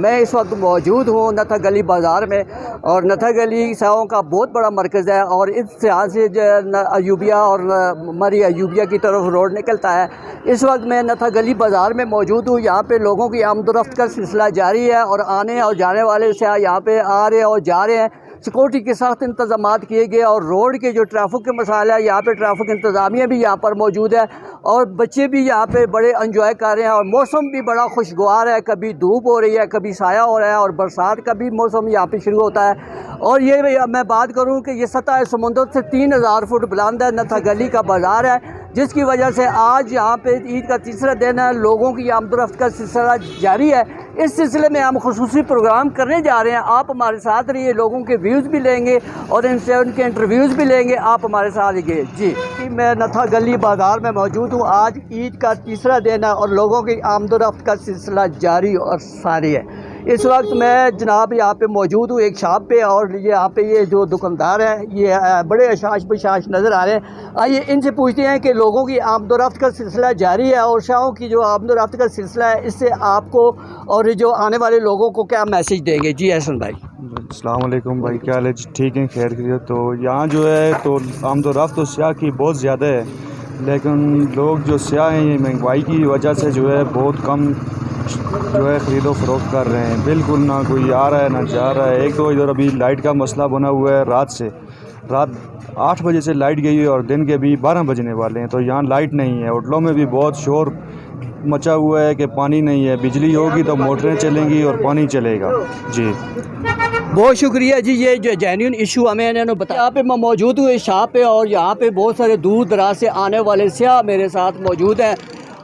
मैं इस वक्त मौजूद हूँ नथा गली बाज़ार में, और नथा गली स्याहों का बहुत बड़ा मरकज़ है, और इस यहाँ से अयूबिया और मरी अयूबिया की तरफ रोड निकलता है। इस वक्त मैं नथा गली बाज़ार में मौजूद हूँ। यहाँ पे लोगों की आमदोरफ्त का सिलसिला जारी है, और आने और जाने वाले स्याह यहाँ पे आ रहे हैं और जा रहे हैं। सिक्योरिटी के सख्त इंतजामात किए गए, और रोड के जो ट्रैफिक के मसाला है, यहाँ पे ट्रैफिक इंतज़ामिया भी यहाँ पर मौजूद है, और बच्चे भी यहाँ पे बड़े एंजॉय कर रहे हैं, और मौसम भी बड़ा खुशगवार है। कभी धूप हो रही है, कभी साया हो रहा है, और बरसात का भी मौसम यहाँ पे शुरू होता है। और ये मैं बात करूँ कि ये सतह समुंदर से 3000 फुट बुलंद है। नथा गली का बाज़ार है, जिसकी वजह से आज यहाँ पे ईद का तीसरा दिन है। लोगों की आमदोरफ्त का सिलसिला जारी है। इस सिलसिले में हम खुसूसी प्रोग्राम करने जा रहे हैं। आप हमारे साथ रहिए, लोगों के व्यूज़ भी लेंगे और इनसे उनके इंटरव्यूज़ भी लेंगे। आप हमारे साथ रहिए जी। मैं नथा गली बाज़ार में मौजूद हूँ। आज ईद का तीसरा दिन है और लोगों की आमदोरफ्त का सिलसिला जारी और सारी है। इस वक्त मैं जनाब यहाँ पे मौजूद हूँ एक शॉप पे, और यहाँ पे ये जो दुकानदार हैं ये बड़े अशाश बशाश नज़र आ रहे हैं। आइए इनसे पूछते हैं कि लोगों की आमदोरफ्त का सिलसिला जारी है, और शाहों की जो आमदोरफ्त का सिलसिला है, इससे आपको और जो आने वाले लोगों को क्या मैसेज देंगे। जी एहसन भाई। अस्सलाम वालेकुम भाई, क्या हाल है? ठीक है, खैर खैरियत। तो यहाँ जो है तो आमदोरफ्त तो स्याह की बहुत ज़्यादा है, लेकिन लोग जो स्याह हैं ये महंगाई की वजह से जो है बहुत कम जो है ख़रीदो फरोख्त कर रहे हैं। बिल्कुल ना कोई आ रहा है ना जा रहा है। एक तो इधर अभी लाइट का मसला बना हुआ है। रात 8 बजे से लाइट गई है और दिन के भी 12 बजने वाले हैं, तो यहाँ लाइट नहीं है। होटलों में भी बहुत शोर मचा हुआ है कि पानी नहीं है। बिजली होगी तो मोटरें चलेंगी और पानी चलेगा। जी बहुत शुक्रिया जी, ये जो जेन्युइन इशू हमें इन्होंने बताया। यहाँ पे मैं मौजूद हूँ इस शॉप पे, और यहाँ पे बहुत सारे दूर दराज से आने वाले स्याह मेरे साथ मौजूद हैं,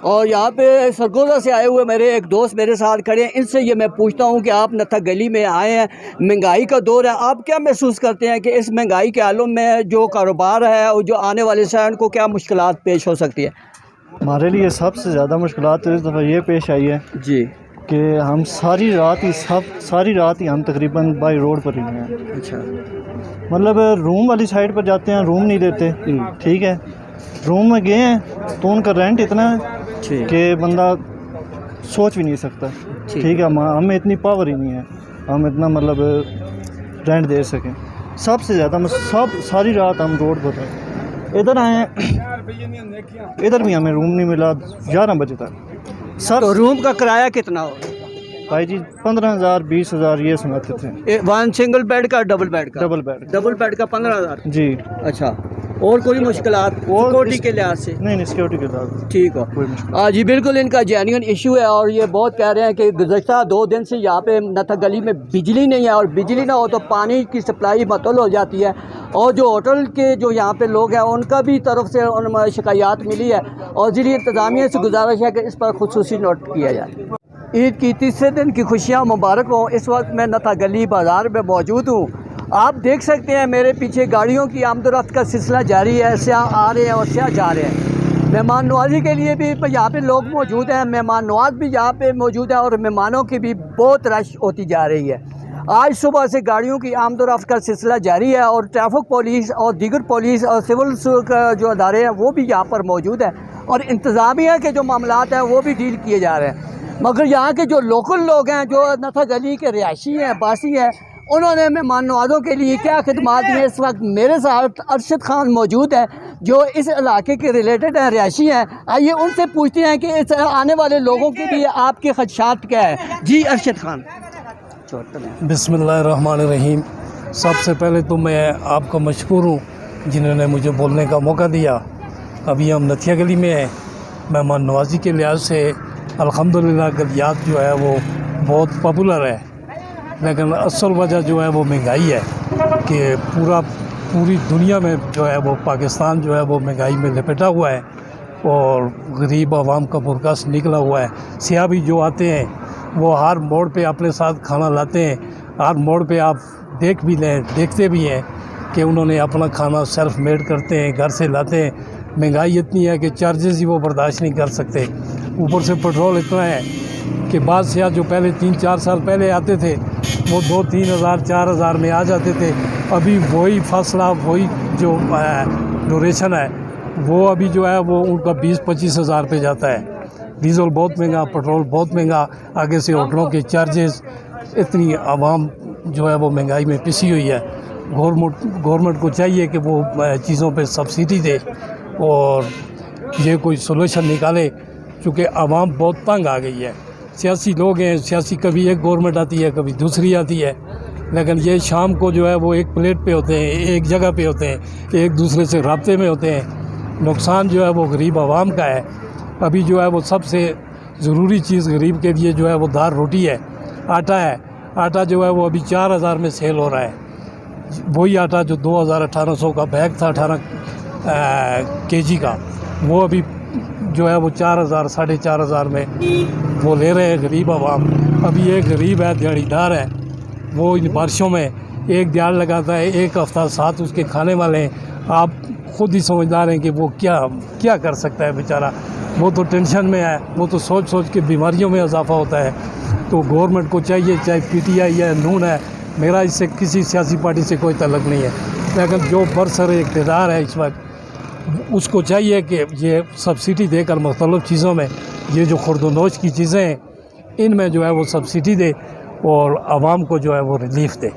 और यहाँ पे सरगोजा से आए हुए मेरे एक दोस्त मेरे साथ खड़े हैं। इनसे ये मैं पूछता हूँ कि आप नथा गली में आए हैं, महंगाई का दौर है, आप क्या महसूस करते हैं कि इस महंगाई के आलम में जो कारोबार है और जो आने वाले शहर को क्या मुश्किलात पेश हो सकती है? हमारे लिए सबसे ज़्यादा मुश्किलात इस दफ़ा ये पेश आई है जी कि हम सारी रात ही हम तकरीबन बाई रोड पर ही हैं। अच्छा, मतलब रूम वाली साइड पर जाते हैं, रूम नहीं देते। ठीक है, रूम में गए हैं तो उनका रेंट इतना है कि बंदा सोच भी नहीं सकता। ठीक है, हमें इतनी पावर ही नहीं है हम इतना मतलब रेंट दे सकें। सबसे ज़्यादा सारी रात हम रोड पर हैं। इधर आए हैं, इधर भी हमें रूम नहीं मिला 11 बजे तक। सब तो रूम का किराया कितना हो भाई जी? 15,000 20,000 ये सुनाते थे। वन सिंगल बेड का डबल बेड का? डबल बेड का 15,000 जी। अच्छा, और कोई मुश्किलात सिक्योरिटी के लिहाज से? नहीं, सिक्योरिटी के लिहाज ठीक हो। जी बिल्कुल, इनका जेन्युइन इशू है, और ये बहुत कह रहे हैं कि गुज़श्ता 2 दिन से यहाँ पे नथा गली में बिजली नहीं है, और बिजली ना हो तो पानी की सप्लाई मतल हो जाती है। और जो होटल के जो यहाँ पे लोग हैं उनका भी तरफ से उन शिकायत मिली है, और ज़िली इंतज़ामिया से गुजारिश है कि इस पर खुसूसी नोट किया जाए। ईद की तीसरे दिन की खुशियाँ मुबारक हों। इस वक्त मैं नथा गली बाज़ार में मौजूद हूँ। आप देख सकते हैं मेरे पीछे गाड़ियों की आमदोरफ्त का सिलसिला जारी है। स्याह आ रहे हैं और स्याह जा रहे हैं। मेहमान नवाजी के लिए भी यहाँ पे लोग मौजूद हैं, मेहमान नवाज भी यहाँ पे मौजूद है, और मेहमानों की भी बहुत रश होती जा रही है। आज सुबह से गाड़ियों की आमदोरफ्त का सिलसिला जारी है, और ट्रैफिक पुलिस और दीगर पुलिस और सिविल जो अदारे हैं वो भी यहाँ पर मौजूद है, और इंतज़ामिया के जो मामलात हैं वो भी डील किए जा रहे हैं। मगर यहाँ के जो लोकल लोग हैं, जो नथा गली के रिहायशी हैं, बासी हैं, उन्होंने मेहमान नवाज़ों के लिए क्या खिदमात दी है। इस वक्त मेरे साथ अरशद खान मौजूद है, जो इस इलाके के रिलेटेड हैं, रिहायशी हैं। आइए उनसे पूछते हैं कि इस आने वाले लोगों के लिए आपके खदशात क्या है। जी अरशद खान। बिस्मिल्लाहिर्रहमानिर्रहीम। सबसे पहले तो मैं आपका मशकूर हूँ जिन्होंने मुझे बोलने का मौका दिया। अभी हम नथिया गली में हैं। मेहमान नवाजी के लिहाज से अल्हम्दुलिल्लाह गलियात जो है वो बहुत पॉपुलर है, लेकिन असल वजह जो है वो महंगाई है कि पूरी दुनिया में जो है वो पाकिस्तान जो है वो महंगाई में लपेटा हुआ है, और गरीब आवाम का बुरकस निकला हुआ है। स्याह भी जो आते हैं वो हर मोड़ पे अपने साथ खाना लाते हैं। हर मोड़ पे आप देखते भी हैं कि उन्होंने अपना खाना सेल्फ मेड करते हैं, घर से लाते हैं। महंगाई इतनी है कि चार्जेस ही वो बर्दाश्त नहीं कर सकते। ऊपर से पेट्रोल इतना है कि बाद स्याह जो पहले 3-4 साल पहले आते थे वो 2-3 हज़ार 4 हज़ार में आ जाते थे। अभी वही फासला, वही जो ड्यूरेशन है वो अभी जो है वो उनका 20-25 हज़ार पे जाता है। डीजल बहुत महंगा, पेट्रोल बहुत महंगा, आगे से होटलों के चार्जेस, इतनी आवाम जो है वो महंगाई में पिसी हुई है। गवर्नमेंट को चाहिए कि वो चीज़ों पे सब्सिडी दे और ये कोई सोल्यूशन निकाले, क्योंकि आवाम बहुत तंग आ गई है। सियासी लोग हैं, सियासी कभी एक गवर्नमेंट आती है, कभी दूसरी आती है, लेकिन ये शाम को जो है वो एक प्लेट पे होते हैं, एक जगह पे होते हैं, एक दूसरे से राब्ते में होते हैं। नुकसान जो है वो गरीब आवाम का है। अभी जो है वो सबसे ज़रूरी चीज़ गरीब के लिए जो है वो दाल रोटी है, आटा है। आटा जो है वो अभी 4000 में सेल हो रहा है। वही आटा जो 2800 का बैग था 18 केजी का, वो अभी जो है वो 4000 4500 में वो ले रहे हैं गरीब आवाम। अभी एक गरीब है, दिहाड़ीदार है, वो इन बारिशों में एक दिहाड़ लगाता है, एक हफ्ता साथ उसके खाने वाले हैं। आप खुद ही समझदार हैं कि वो क्या कर सकता है बेचारा। वो तो टेंशन में है, वो तो सोच सोच के बीमारियों में इजाफा होता है। तो गवर्नमेंट को चाहिए, चाहे PTI है, नून है, मेरा इससे किसी सियासी पार्टी से कोई ताल्लुक़ नहीं है, लेकिन जो बरसर इक़्तिदार है इस वक्त, उसको चाहिए कि ये सब्सिडी देकर मुख्तलिफ़ चीज़ों में, ये जो खुर्दनोश की चीज़ें हैं इनमें जो है वो सब्सिडी दे और आवाम को जो है वो रिलीफ़ दे।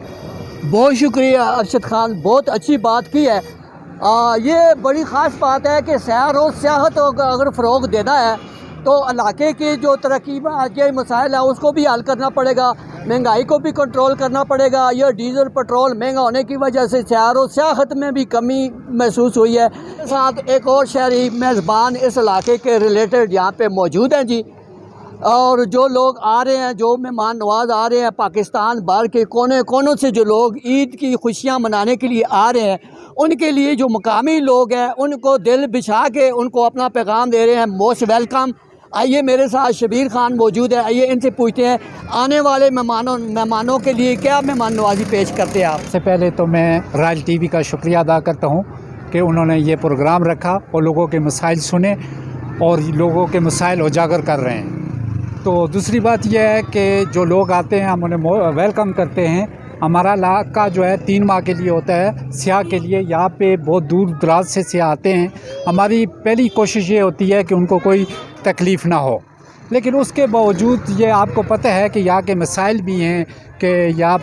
बहुत शुक्रिया अरशद खान, बहुत अच्छी बात की है। ये बड़ी ख़ास बात है कि सैर और सियाहत को अगर फ़रोग़ देना है तो इलाके की जो तरक्की के मसाइल है उसको भी हल करना पड़ेगा, महंगाई को भी कंट्रोल करना पड़ेगा। यह डीज़ल पेट्रोल महंगा होने की वजह से सैर और सियाहत में भी कमी महसूस हुई है। साथ एक और शहरी मेज़बान इस इलाके के रिलेटेड यहाँ पे मौजूद हैं जी, और जो लोग आ रहे हैं, जो मेहमान नवाज आ रहे हैं पाकिस्तान भर के कोने कोनों से, जो लोग ईद की खुशियाँ मनाने के लिए आ रहे हैं, उनके लिए जो मकामी लोग हैं उनको दिल बिछा के उनको अपना पैगाम दे रहे हैं, मोस्ट वेलकम। आइए मेरे साथ शबीर खान मौजूद है, आइए इनसे पूछते हैं आने वाले मेहमानों के लिए क्या मेहमान नवाजी पेश करते हैं आप। सबसे पहले तो मैं राज TV का शुक्रिया अदा करता हूँ कि उन्होंने ये प्रोग्राम रखा और लोगों के मसाइल सुने और लोगों के मसाइल उजागर कर रहे हैं। तो दूसरी बात यह है कि जो लोग आते हैं हम उन्हें वेलकम करते हैं। हमारा इलाका जो है 3 माह के लिए होता है सियाह के लिए, यहाँ पे बहुत दूर दराज से सियाह आते हैं। हमारी पहली कोशिश ये होती है कि उनको कोई तकलीफ़ ना हो, लेकिन उसके बावजूद ये आपको पता है कि यहाँ के मसाइल भी हैं कि यहाँ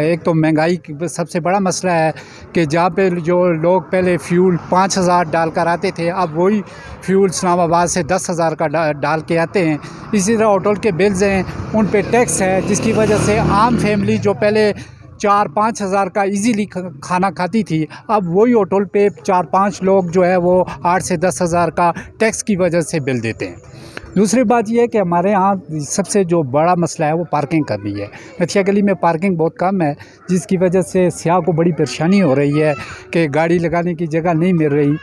एक तो महंगाई सबसे बड़ा मसला है कि जहाँ पे जो लोग पहले फ्यूल 5000 डाल कर आते थे, अब वही फ्यूल इस्लामाबाद से 10,000 का डाल के आते हैं। इसी तरह होटल के बिल्स हैं, उन पे टैक्स है, जिसकी वजह से आम फैमिली जो पहले 4-5 हज़ार का इजीली खाना खाती थी, अब वही होटल पे 4-5 लोग जो है वो 8 से 10 हज़ार का टैक्स की वजह से बिल देते हैं। दूसरी बात यह है कि हमारे यहाँ सबसे जो बड़ा मसला है वो पार्किंग का भी है। नथिया गली में पार्किंग बहुत कम है, जिसकी वजह से सियाह को बड़ी परेशानी हो रही है कि गाड़ी लगाने की जगह नहीं मिल रही।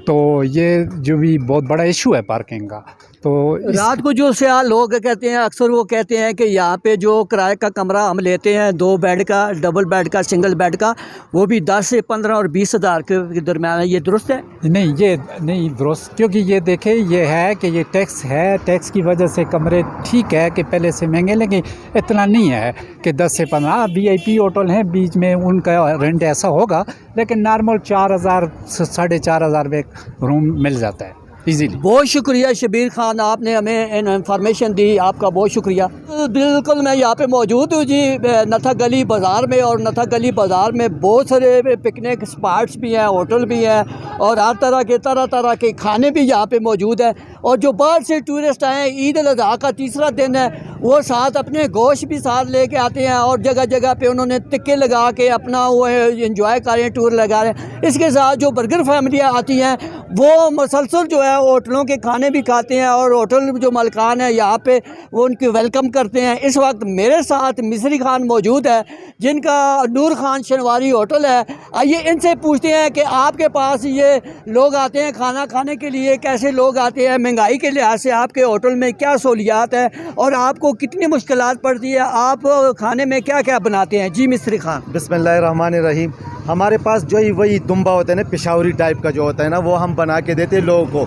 तो ये जो भी बहुत बड़ा इशू है पार्किंग का। तो रात को जो सियाह लोग कहते हैं, अक्सर वो कहते हैं कि यहाँ पे जो किराए का कमरा हम लेते हैं 2 बेड का, डबल बेड का, सिंगल बेड का, वो भी 10 से 15 और 20 हज़ार के दरम्यान है। ये दुरुस्त है? नहीं, ये नहीं दुरुस्त, क्योंकि ये देखें ये है कि ये टैक्स है, टैक्स की वजह से कमरे ठीक है कि पहले से महंगे, लेकिन इतना नहीं है कि 10 से 15। VIP होटल हैं बीच में, उनका रेंट ऐसा होगा, लेकिन नॉर्मल 4000 से 4500 में रूम मिल जाता है इजीली। बहुत शुक्रिया शबीर खान, आपने हमें इन्फॉर्मेशन दी, आपका बहुत शुक्रिया। बिल्कुल मैं यहाँ पे मौजूद हूँ जी नथा गली बाज़ार में, और नथा गली बाज़ार में बहुत सारे पिकनिक स्पॉट्स भी हैं, होटल भी हैं, और हर तरह के खाने भी यहाँ पे मौजूद हैं। और जो बाहर से टूरिस्ट आए, ईद उल अज़हा का तीसरा दिन है, वो साथ अपने गोश्त भी साथ लेके आते हैं, और जगह जगह पे उन्होंने टिक्के लगा के अपना वो एंजॉय कर रहे हैं, टूर लगा रहे हैं। इसके साथ जो बर्गर फैमिलियाँ आती हैं वो मुसलसल जो है होटलों के खाने भी खाते हैं, और होटल जो मालिकान है यहाँ पे वो उनकी वेलकम करते हैं। इस वक्त मेरे साथ मिस्री खान मौजूद है, जिनका नूर खान शनवारी होटल है। आइए इनसे पूछते हैं कि आपके पास ये लोग आते हैं खाना खाने के लिए, कैसे लोग आते हैं, महंगाई के लिहाज से आपके होटल में क्या सहूलियात है, और आपको कितनी मुश्किलात पड़ती है, आप खाने में क्या क्या बनाते हैं? जी मिस्री खान। बिस्मिल्लाहिर्रहमानिर्रहीम। हमारे पास जो ही वही दुम्बा होता है ना, पेशावरी टाइप का जो होता है ना, वो हम बना के देते हैं लोगों को।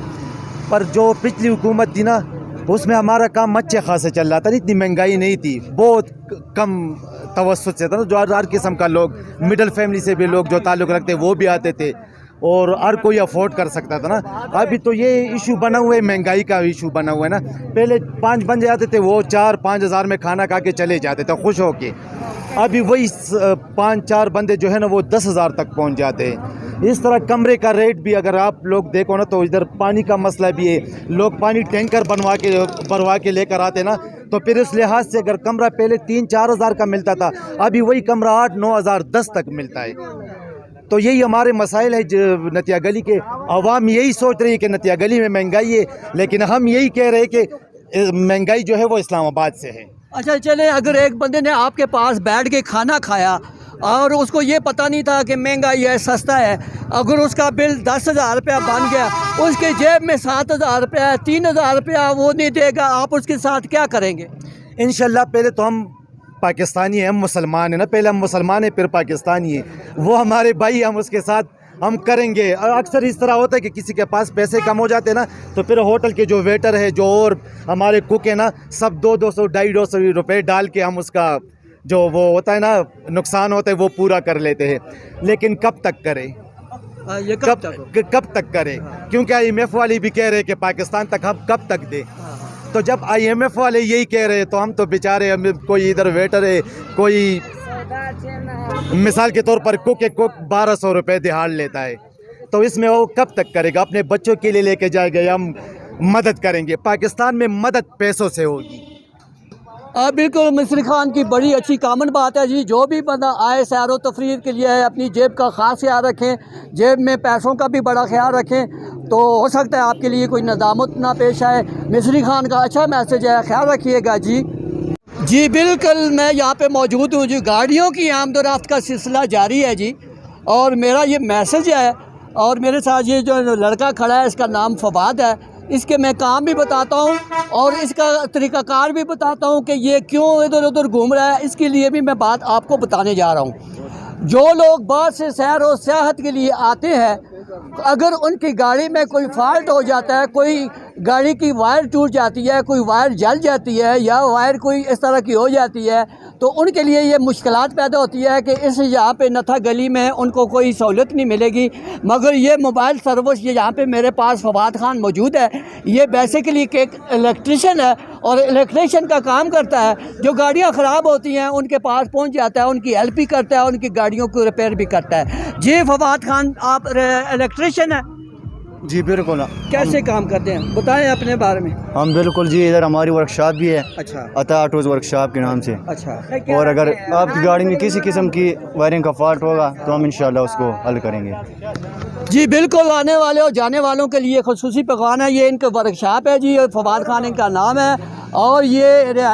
पर जो पिछली हुकूमत थी ना, उसमें हमारा काम अच्छे खासे चल रहा था, इतनी महंगाई नहीं थी, बहुत कम तवस्सुत से था ना, जो हर किस्म का लोग, मिडिल फैमिली से भी लोग जो ताल्लुक़ रखते वो भी आते थे। और हर कोई अफोर्ड कर सकता था ना। अभी तो ये इशू बना हुआ है, महंगाई का इशू बना हुआ है ना। पहले 5 बंदे आते थे, वो 4-5 हज़ार में खाना खा के चले जाते थे खुश होके। अभी वही 5-4 बंदे जो है ना वो 10,000 तक पहुंच जाते हैं। इस तरह कमरे का रेट भी अगर आप लोग देखो ना तो इधर पानी का मसला भी है। लोग पानी टैंकर भरवा के लेकर आते ना, तो फिर इस लिहाज से अगर कमरा पहले 3-4 हज़ार का मिलता था, अभी वही कमरा 8-9 हज़ार 10 तक मिलता है। तो यही हमारे मसाइल है। नतिया गली के अवाम यही सोच रही है कि नतिया गली में महंगाई है, लेकिन हम यही कह रहे हैं कि महंगाई जो है वो इस्लामाबाद से है। अच्छा चले, अगर एक बंदे ने आपके पास बैठ के खाना खाया और उसको ये पता नहीं था कि महंगाई है सस्ता है, अगर उसका बिल 10,000 रुपया बन गया, उसके जेब में 7,000 रुपया है, 3,000 रुपया वो नहीं देगा, आप उसके साथ क्या करेंगे? इंशाल्लाह पहले तो हम पाकिस्तानी हैं, हम मुसलमान हैं ना, पहले हम मुसलमान हैं फिर पाकिस्तानी हैं। वो हमारे भाई, हम उसके साथ हम करेंगे। अक्सर इस तरह होता है कि किसी के पास पैसे कम हो जाते हैं ना, तो फिर होटल के जो वेटर है, जो और हमारे कुक है ना, सब 200, 250 रुपये डाल के हम उसका जो वो होता है ना नुकसान होता है वो पूरा कर लेते हैं। लेकिन कब तक करें? ये कब तक करें? क्योंकि IMF वाले भी कह रहे हैं कि पाकिस्तान तक हम कब तक दें। तो जब IMF वाले यही कह रहे हैं तो हम तो बेचारे, हम कोई इधर वेटर है, कोई मिसाल के तौर पर कुक 1200 रुपये दिहाड़ लेता है, तो इसमें वो कब तक करेगा? अपने बच्चों के लिए लेके जाएगा या हम मदद करेंगे? पाकिस्तान में मदद पैसों से होगी। बिल्कुल मिस्री खान की बड़ी अच्छी कामन बात है जी। जो भी बंदा आए सैर व तफरीह के लिए अपनी जेब का ख़ास ख्याल रखें, जेब में पैसों का भी बड़ा ख्याल रखें, तो हो सकता है आपके लिए कोई नदामत ना पेश आए। मिस्री खान का अच्छा मैसेज है, ख्याल रखिएगा जी। जी बिल्कुल, मैं यहाँ पे मौजूद हूँ जी। गाड़ियों की आमदोरफ्त का सिलसिला जारी है जी, और मेरा ये मैसेज है, और मेरे साथ ये जो लड़का खड़ा है इसका नाम फवाद है, इसके मैं काम भी बताता हूँ और इसका तरीक़ाकार भी बताता हूँ कि ये क्यों इधर उधर घूम रहा है। इसके लिए भी मैं बात आपको बताने जा रहा हूँ। जो लोग बाहर से सैर और सियाहत के लिए आते हैं, अगर उनकी गाड़ी में कोई फॉल्ट हो जाता है, कोई गाड़ी की वायर टूट जाती है, कोई वायर जल जाती है, या वायर कोई इस तरह की हो जाती है, तो उनके लिए ये मुश्किलात पैदा होती है कि इस यहाँ पे नथा गली में उनको कोई सहूलत नहीं मिलेगी। मगर ये मोबाइल सर्विस, ये यहाँ पे मेरे पास फवाद खान मौजूद है, ये बेसिकली एक इलेक्ट्रिशियन है और इलेक्ट्रिशियन का काम करता है। जो गाड़ियाँ ख़राब होती हैं उनके पास पहुँच जाता है, उनकी हेल्प भी करता है, उनकी गाड़ियों को रिपेयर भी करता है। जी फवाद खान, आप इलेक्ट्रिशियन है? जी बिल्कुल। कैसे काम करते हैं, बताएं अपने बारे में। हम बिल्कुल जी, इधर हमारी वर्कशॉप भी है, अच्छा, अता ऑटोज़ वर्कशॉप के नाम से। अच्छा, और अगर आपकी गाड़ी में किसी किस्म की वायरिंग का फॉल्ट होगा तो हम इंशाल्लाह उसको हल करेंगे। जी बिल्कुल, आने वाले और जाने वालों के लिए खुसूसी पैगाम है। ये इनका वर्कशॉप है जी, फवाद खान इनका नाम है, और ये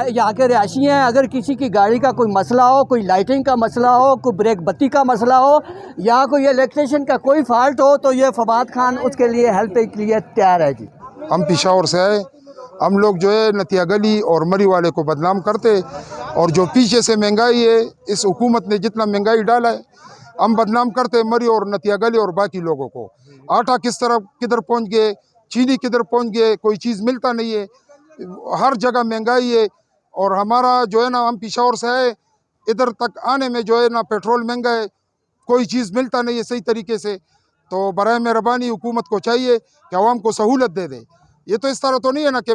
यहाँ के रिहायशी हैं। अगर किसी की गाड़ी का कोई मसला हो, कोई लाइटिंग का मसला हो, कोई ब्रेक बत्ती का मसला हो, या कोई इलेक्ट्रिशियन का कोई फॉल्ट हो, तो ये फवाद खान उसके लिए हेल्प के लिए तैयार है जी। हम पेशावर से आए, हम लोग जो है नतिया गली और मरी वाले को बदनाम करते, और जो पीछे से महंगाई है, इस हुकूमत ने जितना महंगाई डाला है, हम बदनाम करते मरी और नतिया गली और बाकी लोगों को। आटा किस तरह किधर पहुंच गए, चीनी किधर पहुंच गए, कोई चीज़ मिलता नहीं है, हर जगह महंगाई है। और हमारा जो है ना, हम पेशावर से आए, इधर तक आने में जो है ना पेट्रोल महंगा है, कोई चीज़ मिलता नहीं है सही तरीके से। तो बराए मेहरबानी हुकूमत को चाहिए कि आवाम को सहूलत दे दे। ये तो इस तरह तो नहीं है ना कि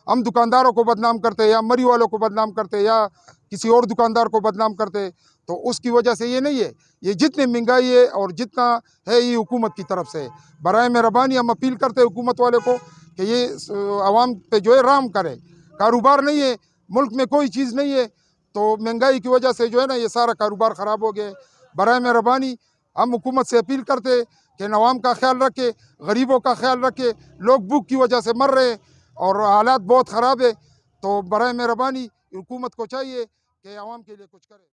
हम दुकानदारों को बदनाम करते या मरी वालों को बदनाम करते या किसी और दुकानदार को बदनाम करते, तो उसकी वजह से ये नहीं है। ये जितनी महंगाई है और जितना है ये हुकूमत की तरफ से। बराए मेहरबानी हम अपील करते हैं हुकूमत वाले को कि ये आवाम पे जो है राम करे। कारोबार नहीं है, मुल्क में कोई चीज़ नहीं है, तो महंगाई की वजह से जो है ना ये सारा कारोबार ख़राब हो गया। बराए मेहरबानी हम हुकूमत से अपील करते कि नवाम का ख्याल रखे, गरीबों का ख्याल रखे। लोग भूख की वजह से मर रहे हैं और हालात बहुत ख़राब है। तो बराए मेहरबानी हुकूमत को चाहिए कि आवाम के लिए कुछ करे।